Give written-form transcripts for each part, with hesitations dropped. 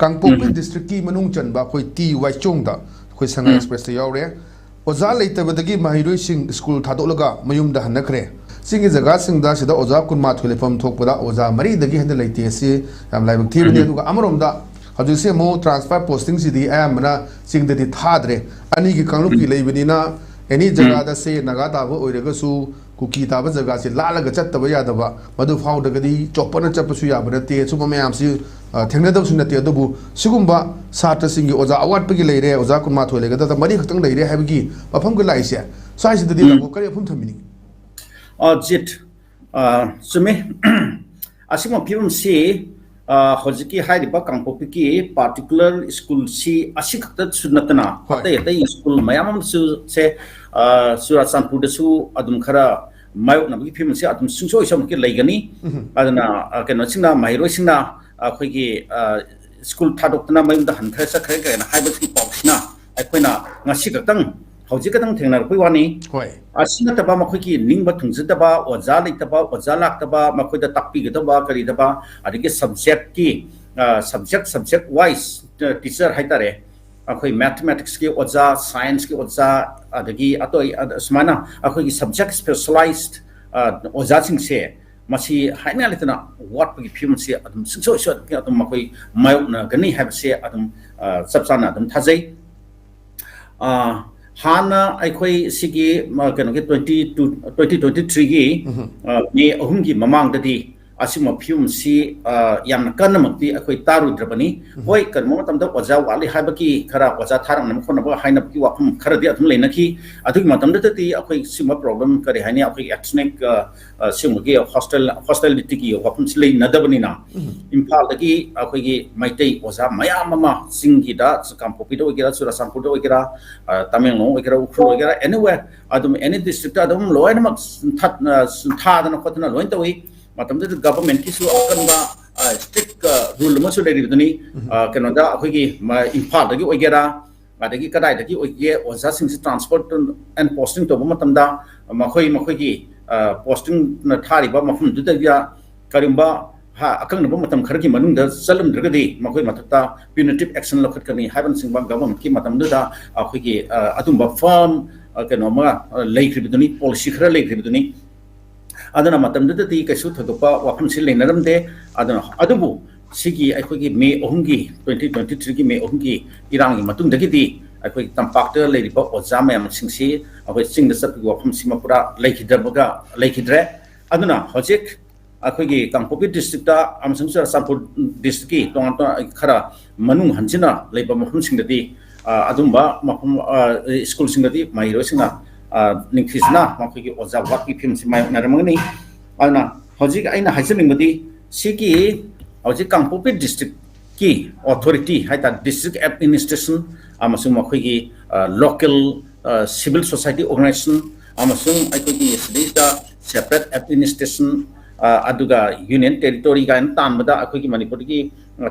Kangpokpi district ki manung chanba khoi ti wai chongda khoi Shanghai Express te yaure oza leitabadagi mahiroi sing school thadolaga mayumda hanakre singi jaga singda sida oza kunma thulefam thokpada oza mari dagi handa leite si yam laibak thibani aduga amromda haju se mo transfer posting sidi amna singda di thadre ani ki kanglup ki leibani na any jaga da se naga taba oiraga su kuki taba jaga se lalaga chattaba yadaba madu faudagadi chopana chapasu yabana te suma mayam si thengna sunate adubu sigumba satra singi oza awat pagi leire oza kunma tholega da mari khatang leire habgi mafam ga laise sai sidadi lago kare phum thamini jit sume asima phim si hojiki hairiba kangpokpi ki particular school si asikta sunatana ate school mayam su se Surachandpur da su adum khara mayo na bi phim si adum sungsoi sam ki leigani adana keno singna mairoi singna akhoi school thadokna mayum da hanthra sa khare ka na haiba ki pausna aikoina ngasi katang hojik katang thengnar poi wani hoi asina taba makhoi ki ningba thungzitaba oja leitaba oja laktaba makhoi da takpi gitaba kari daba adiki subject ki subject wise teacher haitare akhoi mathematics ki oja science ki oja adagi atoi smana akhoi ki subject specialized oja sing se masi haina letana what gi phim se adum so ki adum makoi mayo na gani have se adum sabsana adum thajai hana akhoi sigi kano ki 2023 gi ni ahum gi mamang dadi asima phim si yamna kanamati akhoi taru drabani hoi kanmo tamda oja wali habaki khara oja tharang nam khona ba haina ki wakhum khara di athum leina ki adu matamda ti akhoi sima problem kare hani akhoi ethnic simugi hostility ki wakhum silei nadabani na imphal dagi akhoi gi maitai oja mayam mama singi da Kangpokpi do gira Surachandpur do gira Tamenglong gira Ukhru gira anywhere adum any district adum loina mak thadana khotna loin tawi matamda government ki su akanba strict rule ma su deri duni kenoda akhoi imphal dagi oigera adagi kadai dagi oige oja sing transport and posting to matamda makhoi ki posting na thari ba mafum du da karimba ha akang na matam khar ki manung da salam dragadi makhoi matakta punitive action lokhat kani haban sing bang government ki matamda da akhoi ki adumba firm kenoma leikri duni policy khara leikri duni adana matamda ti kaisu thodopa wakham sil leinaramde adana adubu sigi akhoi me ohungi 2023 ki me ohungi irang gi matung dagi di akhoi tampakta leiriba oja mayam singsi akhoi singda sap wakham sima pura leikidre adana hojik akhoi gi Kangpokpi district ta amsung Surachandpur district ki tongan khara manung hanjina leiba mafum singdadi adumba mafum school singdadi mairo singa ningkhisna makhoi gi oja waki phim simai naramani ana hojik aina haiseningmadi sigi hojik Kangpokpi district ki authority haita district administration amasung makhoi gi local civil society organization amasung akhoi gi sidista separate administration aduga union territory ga tanbada akhoi gi manipur gi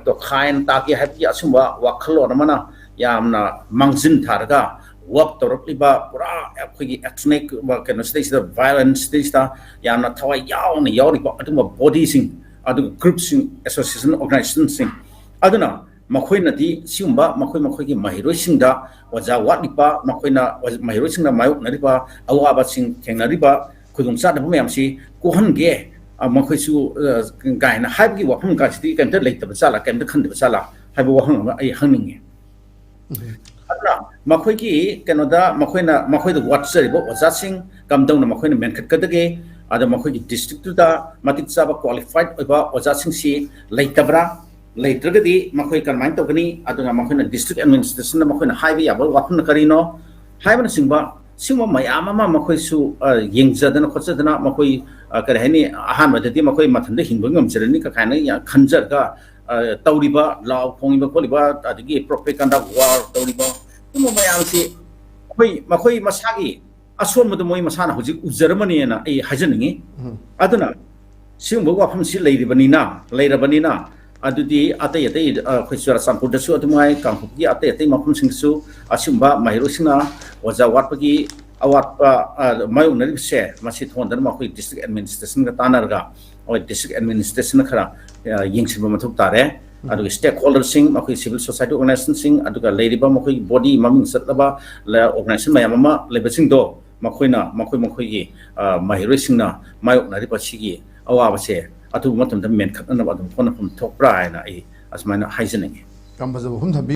to khain ta ki happy asumba wakhalon mana yamna mangjin tharga work torokliba pura akhoi gi ethnic kano stage violence stage ta yamna thawai yauni ba aduma body sing adu groups association organization sing aduna makhoina di siumba makhoi gi mahiroi singda oja wadipa makhoina mahiroi singna mayuk nariba awaba sing thengnariba khudungsa da mayam si kohan ge makhoi su gaina haibgi wakhum ka sti kan ta leitaba sala kan ta khandaba sala haibu wahang ai hangninge aduna makhoi gi kanoda makhoi da watsariba oja sing kamdong na makhoi na menkhat kadage ada makhoi gi district tu da matik saba qualified oba oja sing si leitabra leitragadi makhoi kan main to gani aduna makhoi na district administration na makhoi na highway abol wakhum na karino highway na singba mayam ama makhoi su yengjadana khotsadana makhoi kare hani ahan madati makhoi mathanda hinbangam jarani ka kana ya khanjar ka tawriba law khongiba kholiba adigi propaganda war tawriba mayam si makhoi masagi asomadu moi masana hojik ujaramani na ai hajaningi aduna singbo wafam si leirabanina adudi atai khoi Surachandpur da su adumai Kangpokpi atai mafum singsu asumba mahirosina oja watpagi awatpa mayu nari se masi thondar ma khoi district administration ga tanarga oi district administration khara yingsiba mathuk tare ꯑꯗꯨꯒ ꯁ꯭ꯇꯦꯛꯍꯣꯜꯗꯔꯁꯤꯡ ꯃꯈꯣꯏ civil society ꯑꯣꯔꯒꯅꯥꯏꯖꯦꯁꯟꯁꯤꯡ ꯑꯗꯨꯒ ꯂꯩꯔꯤꯕ ꯃꯈꯣꯏꯒꯤ body ꯃꯃꯤꯡ ꯆꯠꯂꯕ organisation ꯃꯌꯥꯝ ꯑꯃ ꯂꯩꯕꯁꯤꯡꯗꯣ ꯃꯈꯣꯏꯅ ꯃꯈꯣꯏꯒꯤ ꯃꯍꯩꯔꯣꯏꯁꯤꯡꯅ ꯃꯥꯌꯣꯛꯅꯔꯤꯕ ꯁꯤꯒꯤ ꯑꯋꯥꯕꯁꯦ ꯑꯊꯨꯕ ꯃꯇꯝꯗ ꯃꯦꯟꯈꯠꯅꯅꯕ ꯑꯗꯨꯝ ꯍꯣꯠꯅꯐꯝ ꯊꯣꯛꯄ꯭ꯔꯥ ꯍꯥꯏꯅ ꯑꯩ ꯑꯁꯨꯃꯥꯏꯅ ꯍꯥꯏꯖꯅꯤꯡꯉꯤ꯫ ꯌꯥꯝ ꯐꯖꯕ ꯋꯥꯐꯝ ꯊꯝꯕꯤ꯫